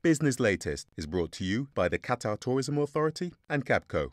Business Latest is brought to you by the Qatar Tourism Authority and Capco.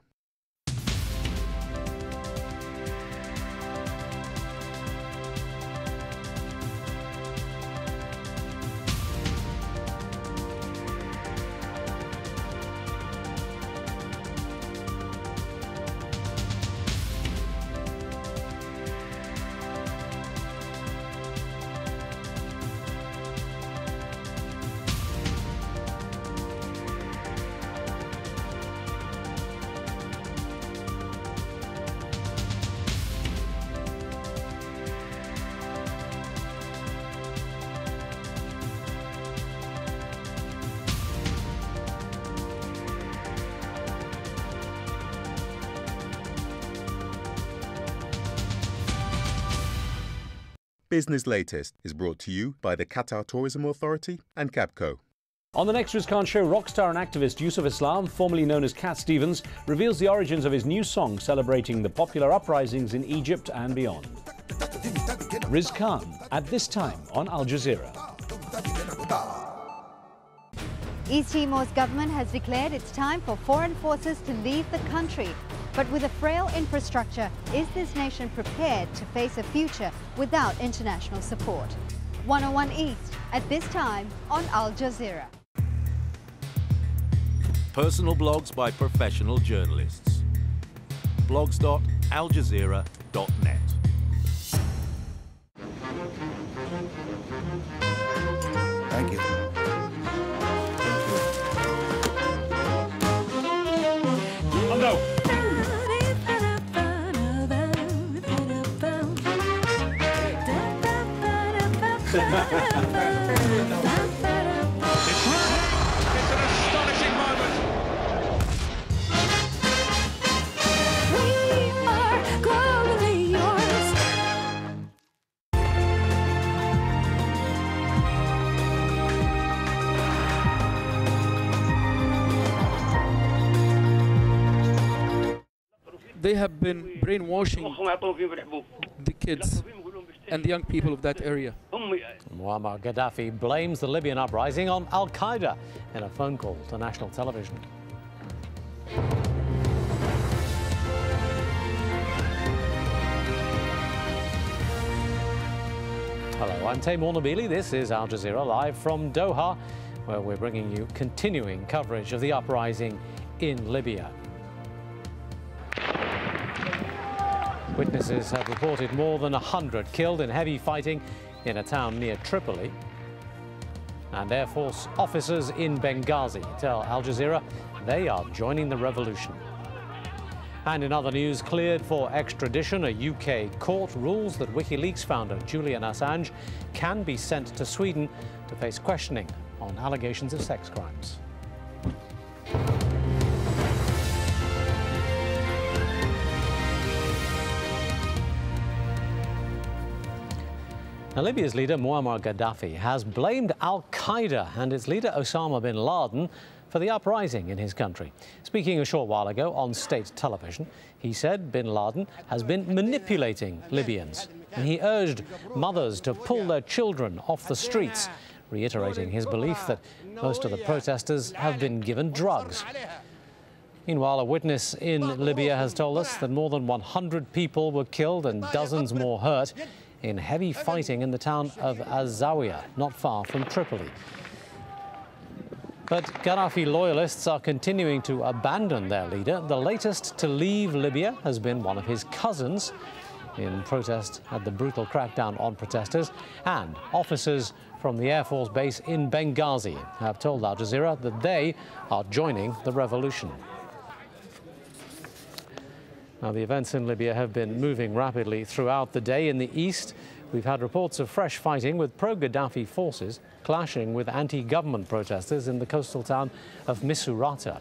Business Latest is brought to you by the Qatar Tourism Authority and Capco. On the next Riz Khan show, rock star and activist Yusuf Islam, formerly known as Cat Stevens, reveals the origins of his new song celebrating the popular uprisings in Egypt and beyond. Riz Khan at this time on Al Jazeera. East Timor's government has declared it's time for foreign forces to leave the country. But with a frail infrastructure, is this nation prepared to face a future without international support? 101 East at this time on Al Jazeera. Personal blogs by professional journalists. blogs.aljazeera.net. Thank you. Oh no! It's an astonishing moment. We are globally yours. They have been brainwashing the kids and the young people of that area. Muammar Gaddafi blames the Libyan uprising on Al-Qaeda in a phone call to national television. Hello, I'm Taimur Nabili. This is Al Jazeera live from Doha, where we're bringing you continuing coverage of the uprising in Libya. Witnesses have reported more than 100 killed in heavy fighting in a town near Tripoli. And Air Force officers in Benghazi tell Al Jazeera they are joining the revolution. And in other news, cleared for extradition, a UK court rules that WikiLeaks founder Julian Assange can be sent to Sweden to face questioning on allegations of sex crimes. Now, Libya's leader, Muammar Gaddafi, has blamed Al-Qaeda and its leader, Osama bin Laden, for the uprising in his country. Speaking a short while ago on state television, he said bin Laden has been manipulating Libyans, and he urged mothers to pull their children off the streets, reiterating his belief that most of the protesters have been given drugs. Meanwhile, a witness in Libya has told us that more than 100 people were killed and dozens more hurt in heavy fighting in the town of Az-Zawiya, not far from Tripoli. But Gaddafi loyalists are continuing to abandon their leader. The latest to leave Libya has been one of his cousins in protest at the brutal crackdown on protesters, and officers from the Air Force base in Benghazi have told Al Jazeera that they are joining the revolution. Now, the events in Libya have been moving rapidly throughout the day. In the east, we've had reports of fresh fighting with pro-Gaddafi forces clashing with anti-government protesters in the coastal town of Misurata.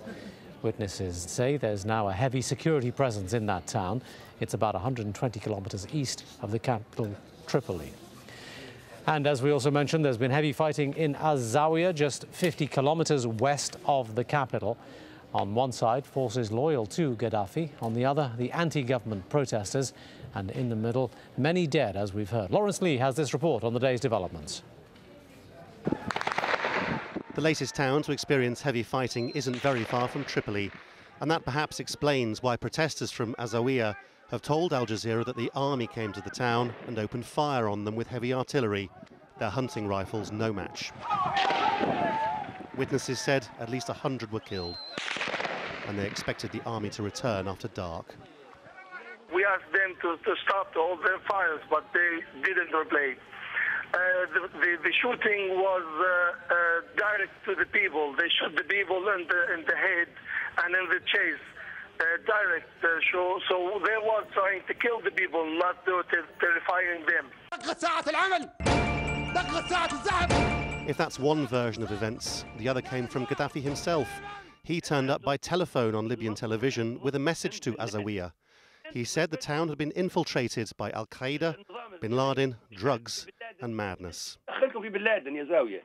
Witnesses say there's now a heavy security presence in that town. It's about 120 kilometers east of the capital, Tripoli. And as we also mentioned, there's been heavy fighting in Az-Zawiya, just 50 kilometers west of the capital. On one side, forces loyal to Gaddafi. On the other, the anti-government protesters. And in the middle, many dead, as we've heard. Lawrence Lee has this report on the day's developments. The latest town to experience heavy fighting isn't very far from Tripoli, and that perhaps explains why protesters from Zawiya have told Al Jazeera that the army came to the town and opened fire on them with heavy artillery, their hunting rifles no match. Witnesses said at least 100 were killed, and they expected the army to return after dark. We asked them to stop all their fires, but they didn't reply. The shooting was direct to the people. They shot the people in the head and in the chest. Direct show. So they were trying to kill the people, not terrifying them. If that's one version of events, the other came from Gaddafi himself. He turned up by telephone on Libyan television with a message to Zawiya. He said the town had been infiltrated by Al-Qaeda, Bin Laden, drugs and madness.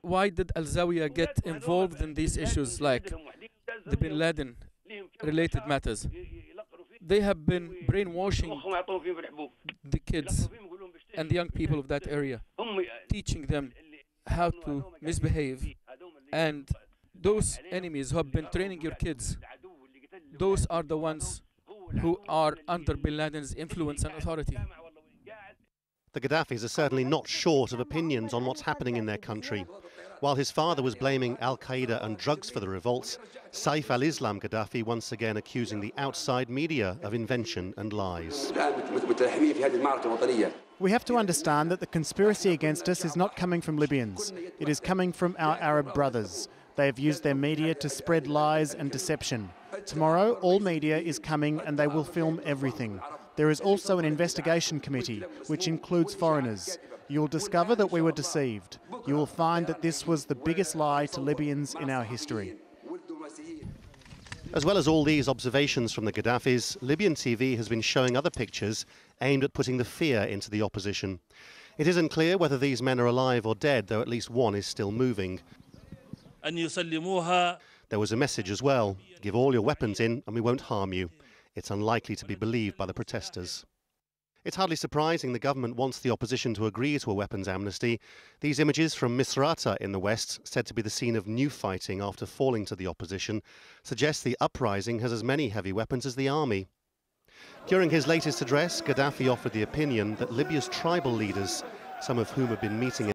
Why did Al-Zawiya get involved in these issues like the Bin Laden related matters? They have been brainwashing the kids and the young people of that area, teaching them how to misbehave. And those enemies who have been training your kids, those are the ones who are under Bin Laden's influence and authority. The Gaddafis are certainly not short of opinions on what's happening in their country. While his father was blaming Al-Qaeda and drugs for the revolts, Saif al-Islam Gaddafi once again accusing the outside media of invention and lies. We have to understand that the conspiracy against us is not coming from Libyans. It is coming from our Arab brothers. They have used their media to spread lies and deception. Tomorrow, all media is coming and they will film everything. There is also an investigation committee, which includes foreigners. You will discover that we were deceived. You will find that this was the biggest lie to Libyans in our history. As well as all these observations from the Gaddafis, Libyan TV has been showing other pictures aimed at putting the fear into the opposition. It isn't clear whether these men are alive or dead, though at least one is still moving. There was a message as well: give all your weapons in and we won't harm you. It's unlikely to be believed by the protesters. It's hardly surprising the government wants the opposition to agree to a weapons amnesty. These images from Misrata in the west, said to be the scene of new fighting after falling to the opposition, suggest the uprising has as many heavy weapons as the army. During his latest address, Gaddafi offered the opinion that Libya's tribal leaders, some of whom have been meeting